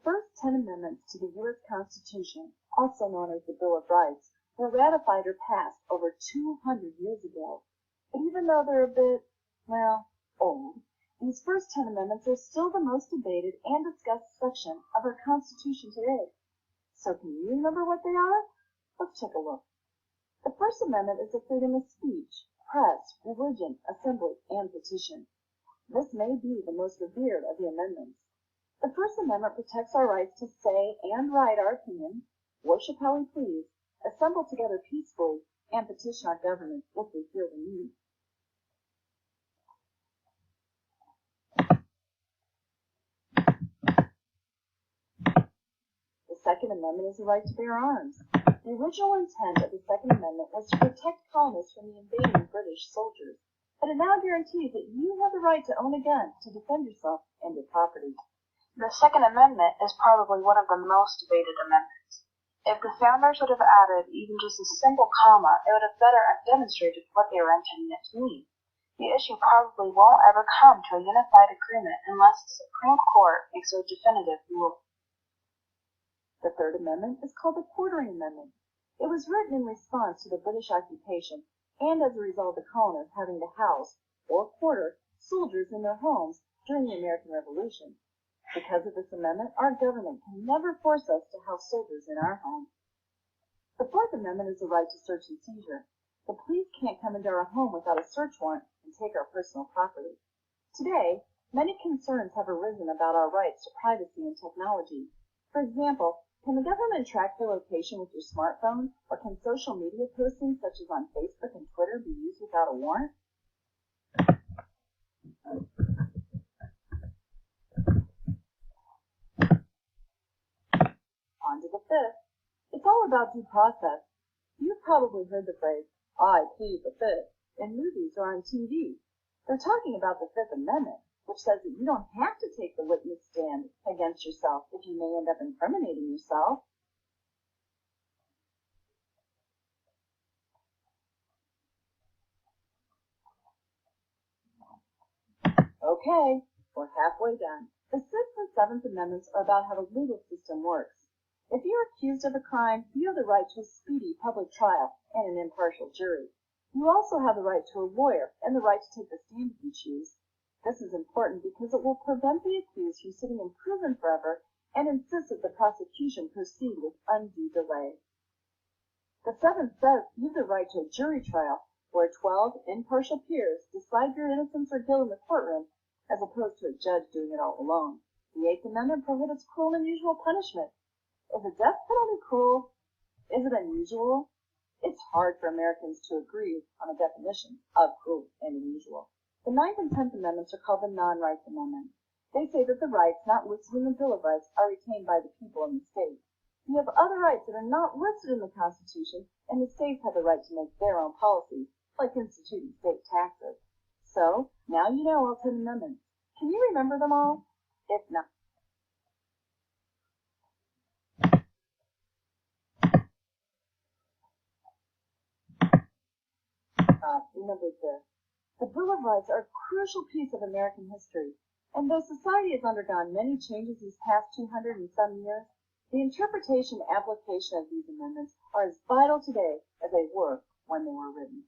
first 10 amendments to the U.S. Constitution, also known as the Bill of Rights, were ratified or passed over 200 years ago. But even though they're a bit, old, these first 10 amendments are still the most debated and discussed section of our Constitution today. So can you remember what they are? Let's take a look. The First Amendment is the freedom of speech, press, religion, assembly, and petition. This may be the most revered of the amendments. The First Amendment protects our rights to say and write our opinions, worship how we please, assemble together peacefully, and petition our government if we feel the need. The Second Amendment is the right to bear arms. The original intent of the Second Amendment was to protect colonists from the invading British soldiers, but it now guarantees that you have the right to own a gun to defend yourself and your property. The Second Amendment is probably one of the most debated amendments. If the founders would have added even just a simple comma, it would have better demonstrated what they were intending it to mean. The issue probably won't ever come to a unified agreement unless the Supreme Court makes a definitive rule. The Third Amendment is called the Quartering Amendment. It was written in response to the British occupation and as a result of the colonists having to house or quarter soldiers in their homes during the American Revolution. Because of this amendment, our government can never force us to house soldiers in our home. The Fourth Amendment is the right to search and seizure. The police can't come into our home without a search warrant and take our personal property. Today, many concerns have arisen about our rights to privacy and technology. For example, can the government track your location with your smartphone, or can social media postings such as on Facebook and Twitter be used without a warrant? On to the Fifth. It's all about due process. You've probably heard the phrase, "I plead the Fifth," in movies or on TV. They're talking about the Fifth Amendment, which says that you don't have to take the witness stand against yourself if you may end up incriminating yourself. Okay, we're halfway done. The Sixth and Seventh Amendments are about how the legal system works. If you're accused of a crime, you have the right to a speedy public trial and an impartial jury. You also have the right to a lawyer and the right to take the stand if you choose. This is important because it will prevent the accused from sitting in prison forever and insist that the prosecution proceed with undue delay. The Seventh says you have the right to a jury trial where 12 impartial peers decide your innocence or guilt in the courtroom as opposed to a judge doing it all alone. The Eighth Amendment prohibits cruel and unusual punishment. Is the death penalty cruel? Is it unusual? It's hard for Americans to agree on a definition of cruel and unusual. The Ninth and Tenth Amendments are called the Non-Rights Amendments. They say that the rights not listed in the Bill of Rights are retained by the people in the states. You have other rights that are not listed in the Constitution, and the states have the right to make their own policies, like instituting state taxes. So, now you know all 10 amendments. Can you remember them all? If not, remember this. The Bill of Rights are a crucial piece of American history, and though society has undergone many changes these past 200 and some years, the interpretation and application of these amendments are as vital today as they were when they were written.